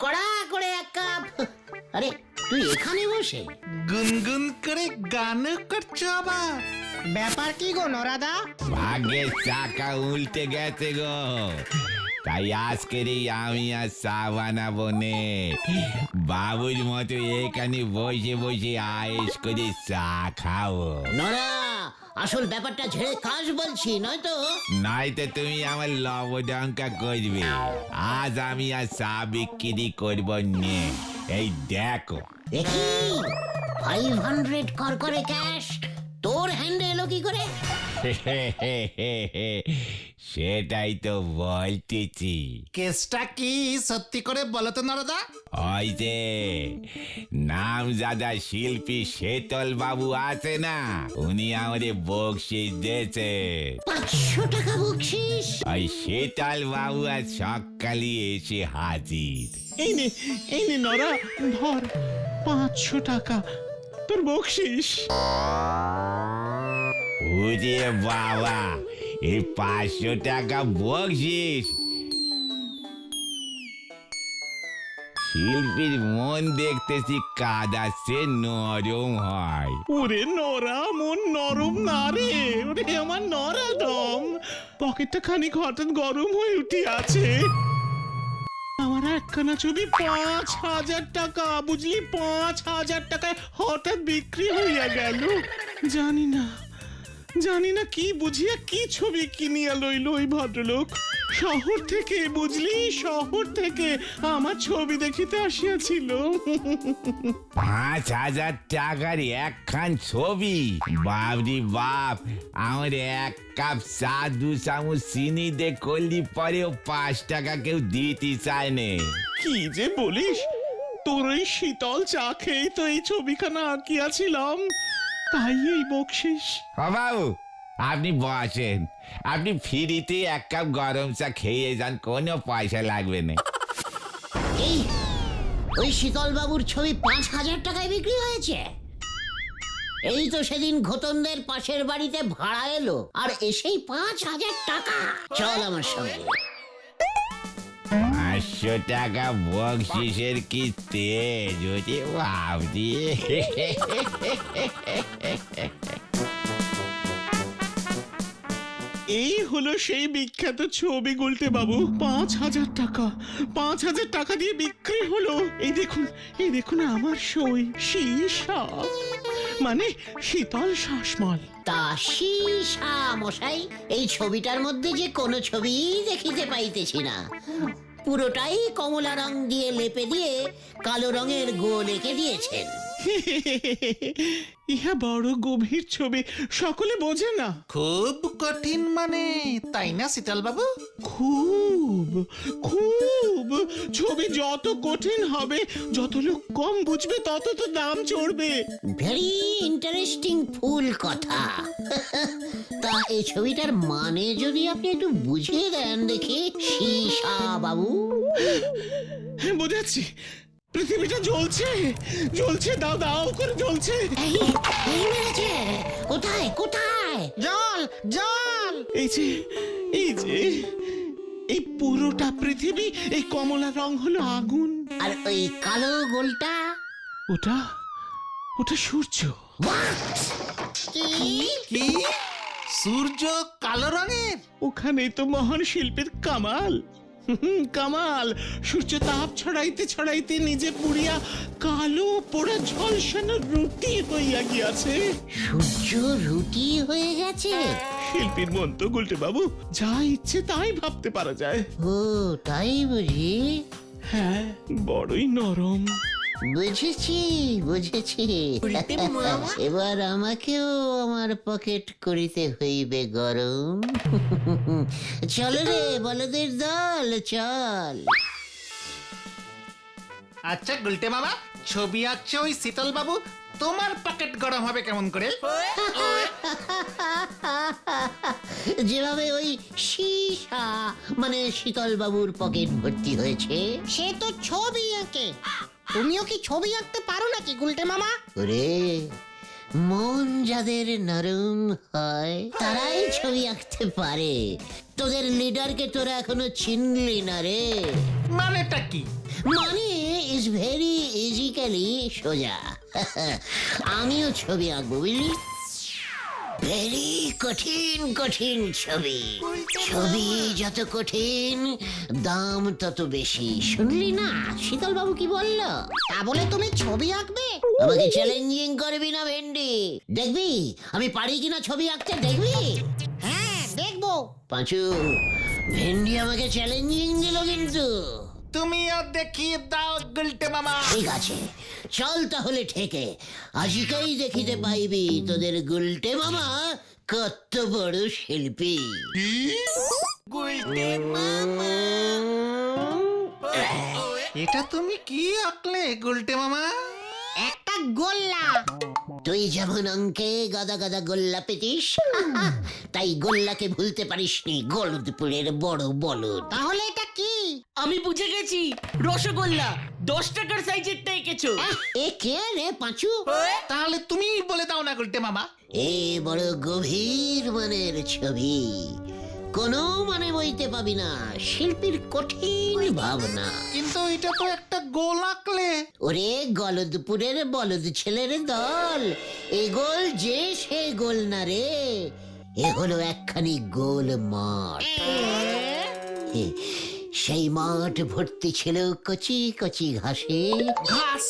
কড়া করে এক কাপ। আরে তুই এখানে বসে গুনগুন করে গান করছো আবার? ব্যাপার কি গো নরাদা? ভাগ্যের চাকা উল্টে গেছে গো, তাই আজকের আমি আর চা বানাবো নে। বাবুর মতো এখানে বসে বসে আয়েস করে চা খাবো। নরা, আসল ব্যাপারটা ঝেড়ে কাশ বলছি, নয়তো নয়তো তুমি আমার লবডঙ্কা করবে। আজ আমি আর চা বিক্রি করবো নে। এই দেখো দেখি 500 করে ক্যাশ তোর হ্যান্ডে এলো কি করে? সেটাই তো বলতেছি। কেসটা কি সত্যি করে বলো তো নরদা? ওই যে নামজাদা শিল্পী শীতল বাবু আছে না, উনি আমাদের বকশিস দিয়েছে। 500 টাকা বকশিস? ওই শীতল বাবু আজ সকালে এসে হাজির। এই নে নরা, ধর 500 টাকা তোর বকশিস। ওরে বাবা, এই 500 টাকা বকশিস! শিল্পীর মন দেখতেছি কাদাচ্ছে নরম হয়। ওরে নরা, মন নরম না রে, ওরে আমার নরা দম। পকেটটা খানিক হঠাৎ গরম হয়ে উঠে আছে। আমার একখানা ছবি 5,000 টাকা, বুঝলি, 5,000 টাকায় হঠাৎ বিক্রি হইয়া গেল। জানি না কি বুঝিয়া কি ছবি কিনিয়া লইল ওই ভদ্রলোক। শহর থেকে, বুঝলি, শহর থেকে আমার ছবি দেখিতে আসিয়াছিল। 5,000 টাকার একখান ছবি? বাপরি বাপ, আমার এক কাপ চা 2 চামচ চিনি দে করলি পরেও 5 টাকা কেউ দিতে চায় নে। কি যে বলিস, তোর ওই শীতল চা খেয়েই তো এই ছবিখানা আঁকিয়াছিলাম, তাই এই বকশিস। বাবু আপনি বসেন, আপনি ফ্রিতে 1 কাপ গরম চা খেয়ে যান, কোনো পয়সা লাগবে না। এই ওই শীতল বাবুর ছবি 5,000 টাকায় বিক্রি হয়েছে? এই তো সেদিন ঘোতনদের পাশের বাড়িতে ভাড়া এলো আর এসেই 5,000 টাকা। চল আমার সঙ্গে। 500 টাকা বকশিসের কি তেজ হচ্ছে বাবজি। এই হলো সেই বিখ্যাত ছবি গুলটে বাবু। 5,000 টাকা, 5,000 টাকা দিয়ে বিক্রি হলো। এই দেখুন আমার সই, সীসা মানে শীতল শাসমল। তা সীসা মশাই, এই ছবিটার মধ্যে যে কোনো ছবি দেখিতে পাইতেছি না। পুরোটাই কমলা রং দিয়ে লেপে দিয়ে কালো রঙের গোল এঁকে দিয়েছেন। ইহা বড় গভীর ছবি, সকলে বোঝে না। খুব কঠিন মানে, তাই না শীতল বাবু? খুব খুব ছবি যত কঠিন হবে, যত লোক কম বুঝবে, তত তো দাম চড়বে। ভেরি ইন্টারেস্টিং ফুল কথা। তা এই ছবিটার মানে যদি আপনি একটু বুঝিয়ে দেন দেখি সীসা বাবু। হ্যাঁ, বুঝাচ্ছি। পৃথিবীটা জ্বলছে জ্বলছে, দাও দাও করে জ্বলছে। এই মেরেছে। কোথায় কোথায়? জল জল! এই যে এই পুরোটা পৃথিবী, এই কমলা রং হলো আগুন। আর ওই কালো গোলটা? ওটা সূর্য। কি? কি সূর্য কালো রঙের? ওখানেই তো মহান শিল্পীর কামাল। কামাল, সূর্য তাপ ছড়াইতে ছড়াইতে নিজে পুড়িয়া কালো পোড়া ঝলসানো রুটি হইয়া গিয়াছে। সূর্য রুটি হয়ে গেছে? শিল্পীর মন তো গুলটে বাবু, যা ইচ্ছে তাই ভাবতে পারা যায়। ও তাই বুঝি? হ্যাঁ, বড়ই নরম। বুঝেছি। এবার আমাকেও আমার পকেট করিতে হইবে গরম। চল রে বলদের দল, চল। আচ্ছা গুলটে মামা, ছবি আঁকছে ওই শীতল বাবু, তোমার পকেট গরম হবে কেমন করে? যেভাবে ওই সীসা মানে শীতল বাবুর পকেট ভর্তি হয়েছে। সে তো ছবি আঁকে, তুমিও কি ছবি আঁকতে পারো নাকি গুলটে মামা? ওরে, মন যাদের নরম হয় তারাই ছবি আঁকতে পারে। তোদের লিডারকে তোরা এখনো চিনলি না রে। মানেটা কি? মানে ইজ ভেরি ইজিক্যালি সোজা। আমিও ছবি আঁকবো বুঝলি, ভেরি কঠিন কঠিন ছবি। ছবি যত কঠিন দাম তত বেশি। শুনলি না শীতল বাবু কি বললো? তা বলে তুমি ছবি আঁকবে? আমাকে চ্যালেঞ্জিং করবি না ভেন্ডি, দেখবি আমি পারি কিনা ছবি আঁকতে, দেখবি? হ্যাঁ দেখবো। পাঁচু, ভেন্ডি আমাকে চ্যালেঞ্জিং দিল কিন্তু। তুমিও দেখিয়ে দাও গুলটে মামা। ঠিক আছে চল তাহলে ঠেকে, আজকেই দেখিতে পাইবি তোদের গুলটে মামা কত বড় শিল্পী। এটা তুমি কি আঁকলে গুলটে মামা? একটা গোল্লা। তুই যেমন অঙ্কে গাদা গাদা গোল্লা পেতিস, তাই গোল্লাকে ভুলতে পারিসনি, গলদপুরের বড় বলদ। তাহলে এটা কি? আমি বুঝে গেছি, রসগোল্লা 10 টাকার সাইজেরটা এঁকেছো। এ কে রে পাঁচু? তাহলে তুমি বলে দাও না গুলটে মামা। এ বড় গভীর মানের ছবি, কোনো মানে বইতে পাবি না, শিল্পীর কঠিন ভাবনা। কিন্তু এটা তো একটা গোল আঁকলে। ওরে গলদপুরের বলদ ছেলের দল, এ গোল যে সে গোল না রে, এ হলো একখানি গোল মাঠ। সেই মাঠ ভর্তি ছিল কচি কচি ঘাসে। ঘাস?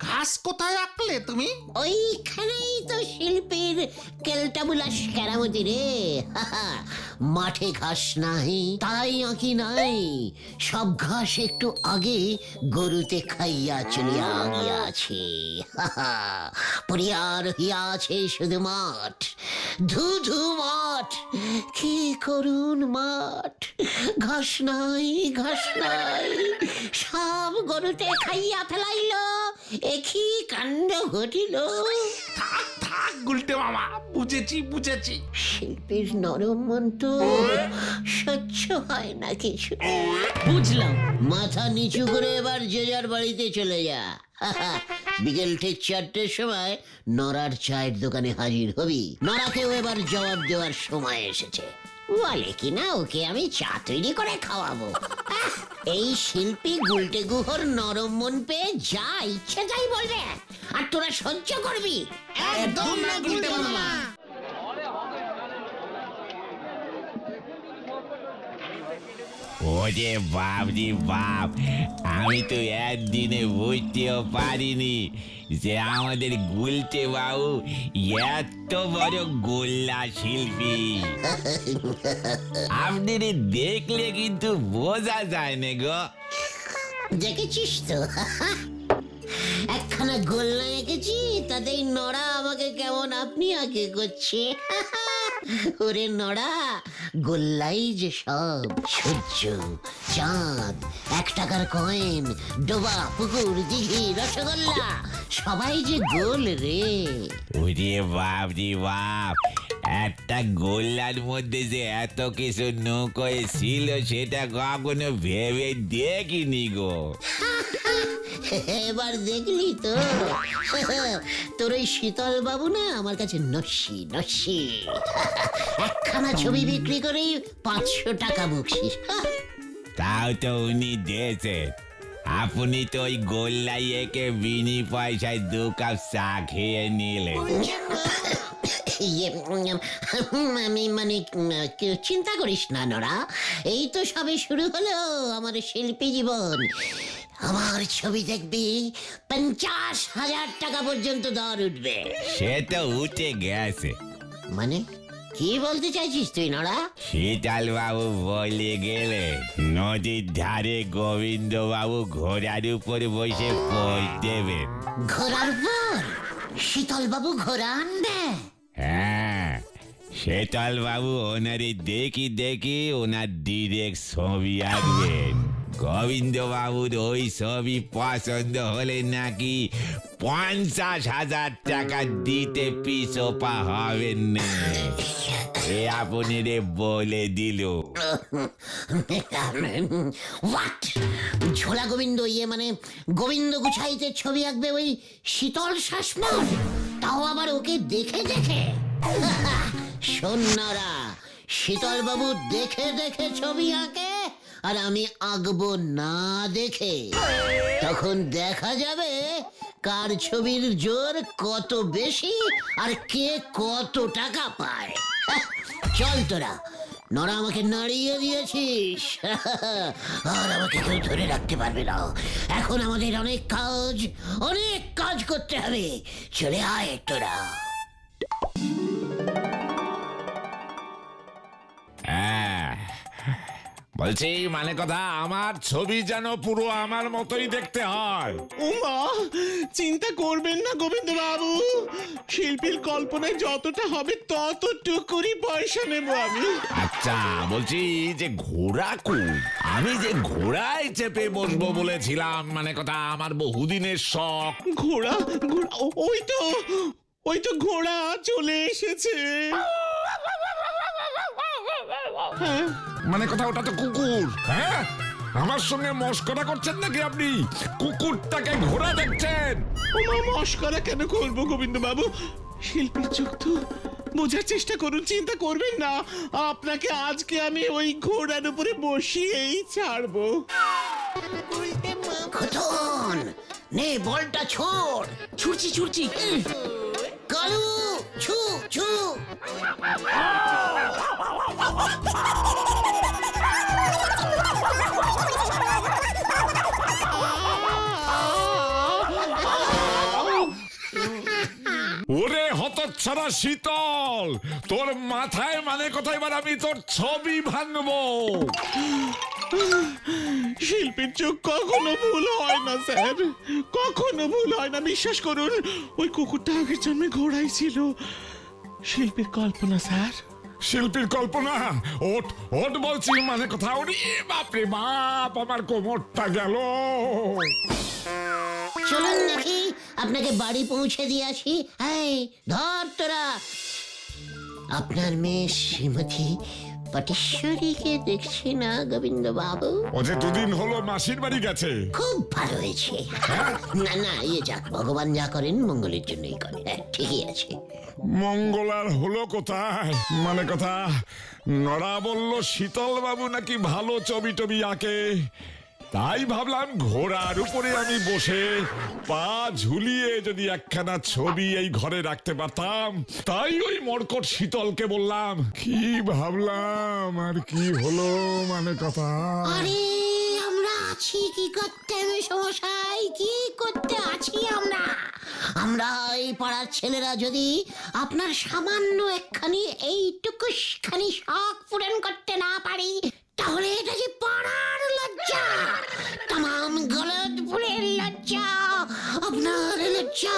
ঘাস কোথায় আঁকলে তুমি? ওইখানেই তো শিল্পীর কেলটাবুলাস কেরামতি রে। মাঠে ঘাস নাই তাই আঁকি নাই, সব ঘাস একটু আগে গরুতে খাইয়া চলিয়া গিয়াছে। পরিয়ার হইয়াছে শুধু মাঠ, ধুধু মাঠ, কি করুন মাঠ, ঘাস নাই ঘাস নাই, সব গরুতে খাইয়া ফেলাইলো, একই কাণ্ড ঘটিল। থাক থাক গুলটে মামা, বুঝেছি বুঝেছি। শিল্পীর নরম মন তো সহ্য হয় না কিছু। বুঝলাম। মাথা নিচু করে এবার যে যার বাড়িতে চলে যা। বিকেল ঠিক 4টের সময় নরার চায়ের দোকানে হাজির হবি। নরাকেও এবার জবাব দেওয়ার সময় এসেছে। বলে কিনা ওকে আমি চা তৈরি করে খাওয়াবো। এই শিল্পী গুলটে গুহর নরম মন পেয়ে যা ইচ্ছে তাই বলবে, আর তোরা সহ্য করবি? একদম না গুলটে মামা। ওরে বাপ রে বাপ, আমি তো একদিনে বুঝতেও পারিনি যে আমাদের গুলটে বাবু এত বড় গোল্লা শিল্পী। আপনাদের দেখলে কিন্তু বোঝা যায় না গো। দেখেছিস তো, একখানা গোল্লা এঁকেছি, তাতেই নড়া আমাকে কেমন আপনি আগে করছে। ওরে নড়া, গোল্লাই যে সব, সূর্য, চাঁদ, 1 টাকার কয়েন, ডোবা, পুকুর, দিঘি, রসগোল্লা, সবাই যে গোল রে। ওরে বাপ রে বাপ, একটা গোল্লার মধ্যে যে এত কিছু নৌকোয় ছিল সেটা কখনো ভেবে দেখিনি গো। এবার দেখলি তো, তোর ওই শীতল বাবু না আমার কাছে নস্যি নস্যি, একখানা ছবি বিক্রি করেই 500 টাকা বকশিস। তাও তো উনি দিয়েছেন, আপনি তো ওই গোল্লাই একে বিনি পয়সায় 2 কাপ চা খেয়ে নিলেন। আমি মানে চিন্তা করিস না নরা, এই তো সবে শুরু হলো আমার শিল্পী জীবন। আমার ছবি দেখবি 50,000 টাকা পর্যন্ত দর উঠবে। সে তো উঠে গেছে। মানে কি বলতে চাইছিস তুই নরা? শীতল বাবু বলে গেলে নদীর ধারে গোবিন্দ বাবু ঘোড়ার উপর বসে পোজ দেবেন। ঘোড়ার পর শীতল বাবু ঘোড়া আনবে? হ্যাঁ, শীতল বাবু ওনারে দেখি দেখি ওনার ডিরেক্ট ছবি আঁকবেন। গোবিন্দ বাবুর ওই ছবি পছন্দ হলে নাকি 50,000 টাকা দিতে পিছপা হবেন না, এ আপনি রে বলে দিল। হোয়াট? ঝোলা গোবিন্দ, ইয়ে মানে গোবিন্দ গুছাইতে ছবি আঁকবে ওই শীতল শাসমল? তাও আবার ওকে দেখে দেখে। সন্ন্যারা, শীতল বাবু দেখে দেখে ছবি আঁকে আর আমি আঁকবো না দেখে। তখন দেখা যাবে কার ছবির জোর কত বেশি আর কে কত টাকা পায়। চল তোরা, নড়া আমাকে নাড়িয়ে দিয়েছিস, আর আমাকে কেউ ধরে রাখতে পারবে না। এখন আমাদের অনেক কাজ করতে হবে। চলে আয় তোরা। বলছি মানে কথা, আমার ছবি যেন পুরো আমার মতোই দেখতে হয়। উমা, চিন্তা করবেন না গোবিন্দ বাবু, শিল্পীর কল্পনায় যতটা হবে ততটুকুরই পয়সা নেব আমি। আচ্ছা, বলছি যে ঘোড়া কই? আমি যে ঘোড়ায় চেপে বসবো বলেছিলাম, মানে কথা আমার বহুদিনের শখ। ঘোড়া ঘোড়া ওই তো ঘোড়া চলে এসেছে। হ্যাঁ, মানে কথা ওটা তো কুকুর। হ্যাঁ, আমার সঙ্গে মস্করা করছেন নাকি আপনি? কুকুরটাকে ঘোড়া দেখছেন? ওমা, মস্করা কেন করবো গোবিন্দ বাবু? শিল্পীর চোখ তো, বোঝার চেষ্টা করুন, চিন্তা করবেন না। আপনাকে আজকে আমি ওই ঘোড়ার উপরে বসিয়েই ছাড়বো। খতন, নে বলটা ছোড়। ছুটছি কালু, ছু ছু। ওরে হতচ্ছাড়া শীতল, তোর মাথায় মানে কথা এবার আমি তোর ছবি ভাঙবো। শিল্পীর চোখ কখনো ভুল হয় না স্যার, কখনো ভুল হয় না, বিশ্বাস করুন। ওই কুকুরটা আগের জন্মে ঘোড়াই ছিল। শিল্পীর কল্পনা স্যার। শিল্পীর কল্পনা? ওঠ ওঠ বলছি, মানে কথা। ওরে বাপরে বাপ, আমার কোমরটা গেল। চলুন দেখি আপনাকে বাড়ি পৌঁছে দিয়ে আসি। এই ধর তোরা। আপনার মেয়ে শ্রীমতী পটেশ্বরীকে দেখছি না গোবিন্দ বাবু? ও যে দুদিন হলো মাসির বাড়ি গেছে। খুব ভালো হয়েছে। না না, যাক, ভগবান যা করেন মঙ্গলের জন্যই করে। ঠিকই আছে। মঙ্গল আর হলো কোথায়? মানে কথা, নড়া বলল শীতল বাবু নাকি ভালো ছবি টবি আঁকে। তাই ভাবলাম ঘোড়ার উপরে আমি বসে পা ঝুলিয়ে যদি একখানা ছবি এই ঘরে রাখতে পারতাম। তাই ওই মরকট শীতলকে বললাম। কি ভাবলাম আর কি হলো, মানে কথা। আরে আমরা আছি কি করতে মশাই, কি করতে আছি আমরা? আমরা এই পাড়ার ছেলেরা যদি আপনার সামান্য একখানি এইটুকুখানি শখ পূরণ করতে না পারি, তাহলে এটা যে পাড়ার লজ্জা, তাম গলদপুরের লজ্জা, আপনার লজ্জা,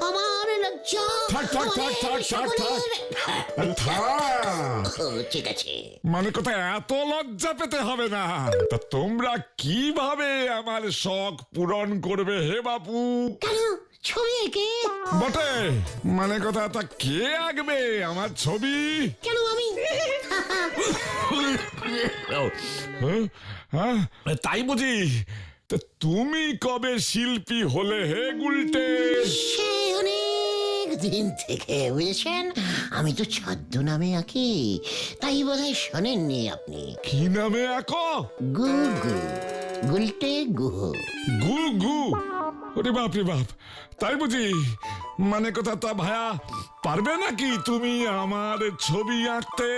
আমার লজ্জা। থাক থাক থাক থাক থাক থাক থাক। ও, ঠিক আছে। মানে কথা, এত লজ্জা পেতে হবে না। তা তোমরা কিভাবে আমার শখ পূরণ করবে হে বাপু? কেন, ছবি এঁকে? বটে, মানে কথা, তা কে আঁকবে আমার ছবি? কেন আমি? হ্যাঁ, তাই বুঝি? তা তুমি কবে শিল্পী হলে হে গুলটে? সে অনেক দিন থেকে, বুঝেছেন। আমি তো ছদ্মনামে আঁকি, তাই বোধহয় শোনেননি আপনি। কি নামে আঁকো? গুগু, গুলটে গুহ। গু গু? ওরে বাপ রে বাপ, তাই বুঝি? মানে কথা, তা ভায়া পারবে নাকি তুমি আমার ছবি আঁকতে?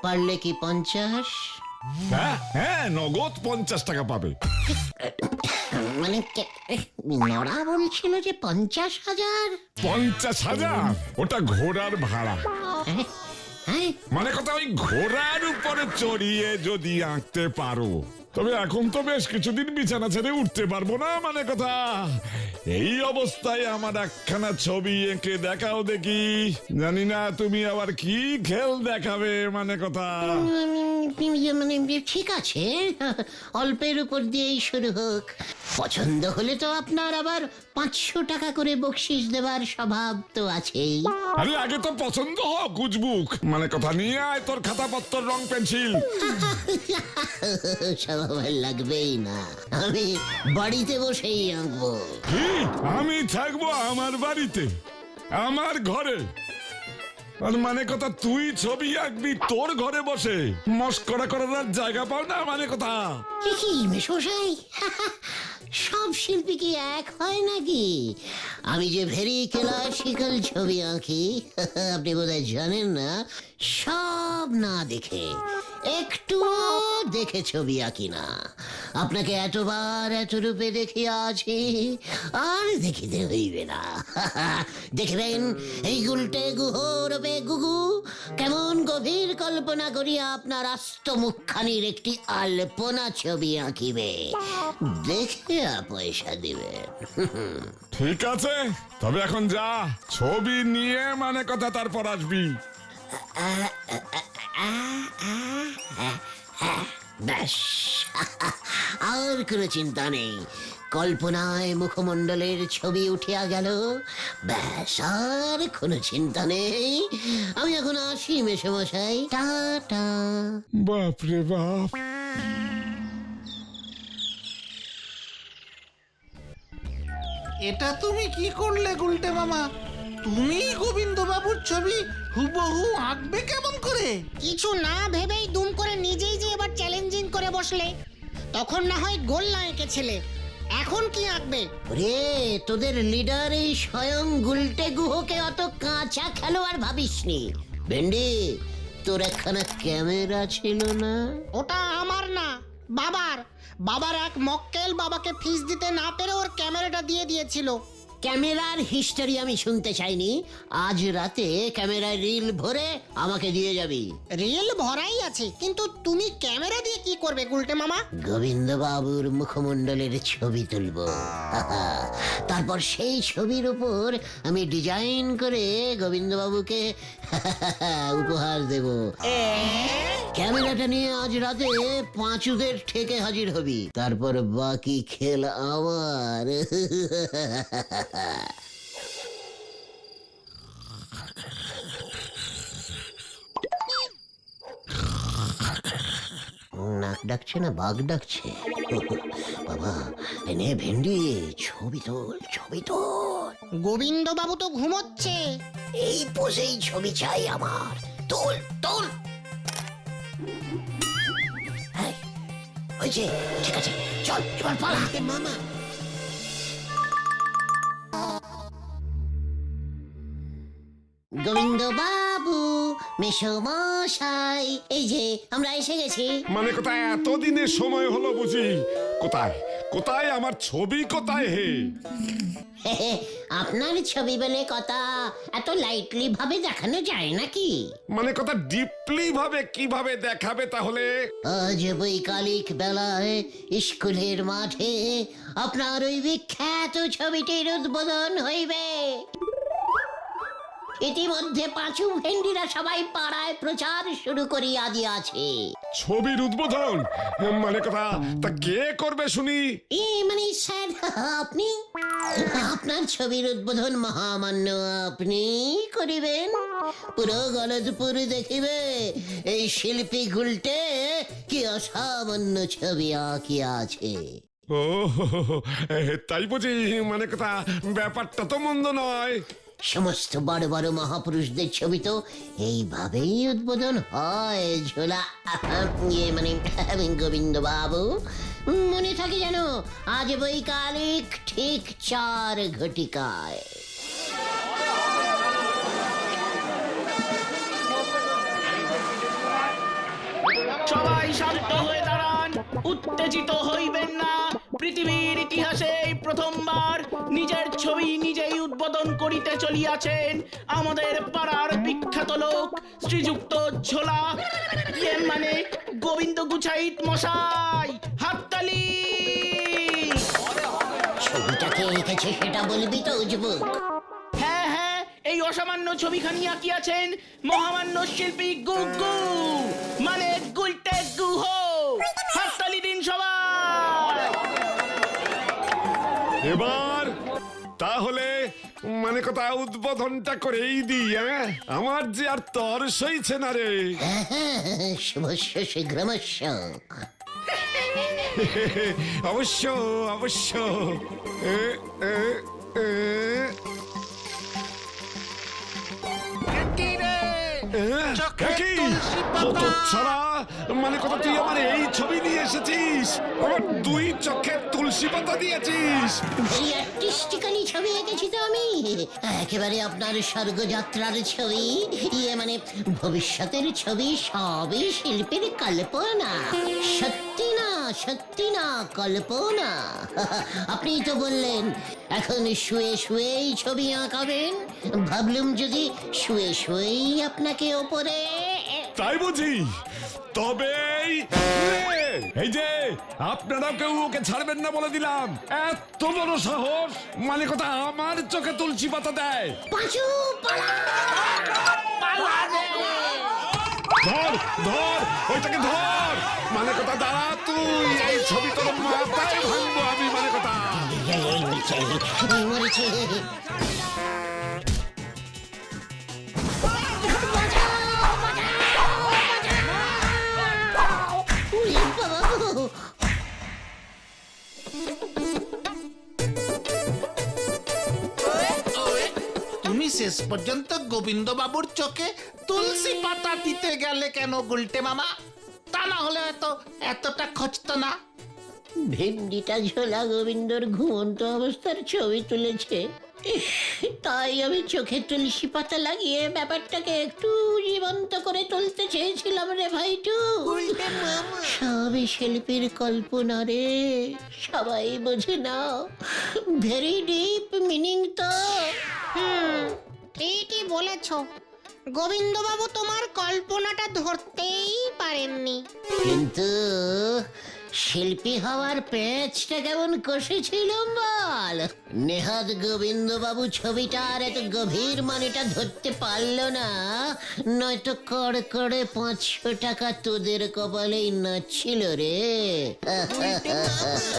পারলে কি 50? হ্যাঁ হ্যাঁ, নগদ 50 টাকা পাবে। মানে নড়া বলছিল যে 50,000। 50,000? ওটা ঘোড়ার ভাড়া। হ্যাঁ, মানে কথা, ওই ঘোড়ার উপরে চড়িয়ে যদি আঁকতে পারো, তবে এখন তো বেশ কিছুদিন বিছানা ছেড়ে উঠতে পারবো না। মানে কথা, এই অবস্থায় আমার একখানা ছবি এঁকে দেখাও দেখি। জানি না তুমি আবার কি খেল দেখাবে। মানে কথা, মানে ঠিক আছে, অল্পের উপর দিয়েই শুরু হোক। পছন্দ হলে তো আপনার আবার 500 টাকা করে বকশিস দেবার স্বভাব তো আছেই। আরে আগে তো পছন্দ হোক উজবুক। মানে কথা, নিয়ে আয় তোর খাতাপত্র, রং পেন্সিল। স্বভাব লাগবেই না, আমি বাড়িতে বসেই আঁকবো। কি, আমি থাকবো আমার বাড়িতে? আমার ঘরে? আর মানে কথা তুই ছবি আঁকবি তোর ঘরে বসে? মস্করা করার আর জায়গা পাও না মানে কথা? এ কি মেশমশাই, সব শিল্পী কি এক হয় নাকি? আমি যে ভেরি ক্লাসিক্যাল ছবি আঁকি, আপনি বোধহয় জানেন না। সব না দেখে, একটু দেখে ছবি আঁকি না। আপনাকে এতবার এত রূপে দেখিয়াছি, আর দেখিতে হইবে না। দেখবেন এই গুলটে গুহ রূপে গুগু কেমন গভীর কল্পনা করিয়া আপনার আস্ত মুখখানির একটি আলপনা ছবি আঁকিবে, দেখে পয়সা দিবেন। ঠিক আছে, তবে এখন যা, ছবি নিয়ে মানে কথা তারপর আসবি। ব্যাস, আর কোনো চিন্তা নেই। কল্পনায় মুখমণ্ডলের ছবি উঠিয়া গেল, ব্যাস আর কোনো চিন্তা নেই। আমি এখন আসি মেশমশাই, টাটা। বাপরে বাপ। এটা তুমি কি করলে গুলটে মামা? তুমি গোবিন্দ বাবুর ছবি হুবহু আঁকবে কেমন করে? কিছু না ভেবেই দুম করে নিজেই যে এবার চ্যালেঞ্জিং করে বসলে। তখন না হয় গোল্লা এঁকেছিলে, এখন কি আঁকবে? রে, তোদের লিডার এই স্বয়ং গুলটে গুহকে অত কাঁচা খেলোয়াড় ভাবিসনি। ভেন্ডি, তোর একখানা ক্যামেরা ছিল না? ওটা আমার না, বাবার। বাবার এক মক্কেল বাবাকে ফিস দিতে না পেরে ওর ক্যামেরাটা দিয়ে দিয়েছিল। ক্যামেরার হিস্টোরি আমি শুনতে চাইনি। আজ রাতে ক্যামেরায় রিল ভরে আমাকে দিয়ে যাবি। রিল ভরাই আছে, কিন্তু তুমি ক্যামেরা দিয়ে কি করবে গুলটে মামা? গোবিন্দ বাবুর মুখমণ্ডলের ছবি তুলব, তারপর সেই ছবির উপর আমি ডিজাইন করে গোবিন্দ বাবুকে উপহার দেব। ক্যামেরাটা নিয়ে আজ রাতে পাঁচুদের ঠেকে হাজির হবি, তারপর বাকি খেল আমার। নাক ডাকছে না বাঘ ডাকছে? বাবা, এনে ভেন্ডি, ছবি তোল, ছবি তোল। গোবিন্দ বাবু তো ঘুমোচ্ছে। এই পোজেই ছবি চাই আমার। তোল তোল। এই, হয়েছে, ঠিক আছে, চল এবার পালা। মামা, গোবিন্দ বাবু, মেশমশাই, এই যে আমরা এসে গেছি। মানে কথা এতদিনের সময় হলো বুঝি? কোথায় কোথায় আমার ছবি, কোথায় হে? আপনার ছবি বলে কথা, এত লাইটলি ভাবে দেখানো যায় নাকি? মানে কথা ডিপলি ভাবে কিভাবে দেখাবে তাহলে? আজ বৈকালিক বেলায় স্কুলের মাঠে আপনার ওই বিখ্যাত ছবিটির উদ্বোধন হইবে। ইতিমধ্যে পাঁচু ভেন্ডিরা সবাই পাড়ায় প্রচার শুরু করিয়া দিয়াছে। ছবির উদ্বোধন? মানে কথা তা কে করবে শুনি? মানে স্যার, আপনি। আপনার ছবির উদ্বোধন মহামান্য আপনি করিবেন। পুরো গলদপুর দেখিবে এই শিল্পী গুলটে কি অসামান্য ছবি আঁকিয়াছে। ও তাই বুঝি? মানে কথা ব্যাপারটা তো মন্দ নয়। সমস্ত বড় বড় মহাপুরুষদের ছবি তো এইভাবেই উদ্বোধন হয়। ঝোলা, মানে গোবিন্দ বাবু, মনে থাকে যেন আজ বৈকালিক ঠিক 4 ঘটিকায়। সবাই শান্ত হয়ে দাঁড়ান, উত্তেজিত হইবেন না। পৃথিবীর ইতিহাসে এই প্রথমবার নিজের ছবি নিজেই উদ্বোধন করিতে চলিয়াছেন আমাদের পাড়ার বিখ্যাত লোক শ্রীযুক্ত ঝোলা, মানে গোবিন্দ গুছাইত মশাই। হাততালি। ছবিটাকে এঁকেছে সেটা বলবি তো যুবক? হ্যাঁ হ্যাঁ, এই অসামান্য ছবিখানি আঁকিয়াছেন মহামান্য শিল্পী গুগু, মানে গুলটে গুহ। হাততালি দিন সবাই। এবার তাহলে মানে কথা উদ্বোধনটা করেই দিই। আমার যে আর তর সইছে না রে। শুভস্য শীঘ্রমস্য। অবশ্য অবশ্য। চোখে কি? তুলসী পাতা। হতচ্ছাড়া, মানে কথা তুই আমার এই ছবি নিয়ে এসেছিস, আমার দুই চোখে তুলসী পাতা দিয়েছিস। ভেরি আর্টিস্টিক্যালি ছবি এঁকেছি তো আমি, একেবারে আপনার স্বর্গযাত্রার ছবি, মানে ভবিষ্যতের ছবি, সবই শিল্পীর কল্পনা, সত্যি না কল্পনা। আপনি তো বললেন এখন শুয়ে শুয়েই ছবি আঁকাবেন, ভাবলুম যদি শুয়ে শুয়েই আপনাকে ওপরে তাই বুঝি? তবে এই যে আপনারাও কেউ ওকে ছাড়বেন না বলে দিলাম। এত বড় সাহস, মানে কথা আমার চোখে তুলসী পাতা দেয়। পাঁচু পালা। ধর ধর ওইটাকে ধর, মানে কথা দাঁড়া, তুই এই ছবি তোর মাথায় ভাঙবো আমি, মানে কথা। মরেছে। ওরে বাবা গো। তুমি শেষ পর্যন্ত গোবিন্দ বাবুর চোখে তুলসী পাতা দিতে গেলে কেন গুলটে মামা? তা না হলে হয়তো এতটা খচত না। ভেন্ডিটা ঝোলা গোবিন্দর ঘুমন্ত অবস্থার ছবি তুলেছে, ইস, তাই আমি চোখে তুলসী পাতা লাগিয়ে ব্যাপারটাকে একটু জীবন্ত করে তুলতে চেয়েছিলাম রে ভাইটু। সবই শিল্পীর কল্পনা রে, সবাই বোঝে না, ভেরি ডিপ মিনিং তো। ঠিকই বলেছ, গোবিন্দবাবু তোমার কল্পনাটা ধরতেই পারেননি। কিন্তু শিল্পী হওয়ার পেঁচটা কেমন কষেছিলাম বল। নেহাত গোবিন্দবাবু ছবিটার এত গভীর মানেটা ধরতে পারলো না, নয়তো কড় করে 500 টাকা তোদের কপালেই নাচছিল রে।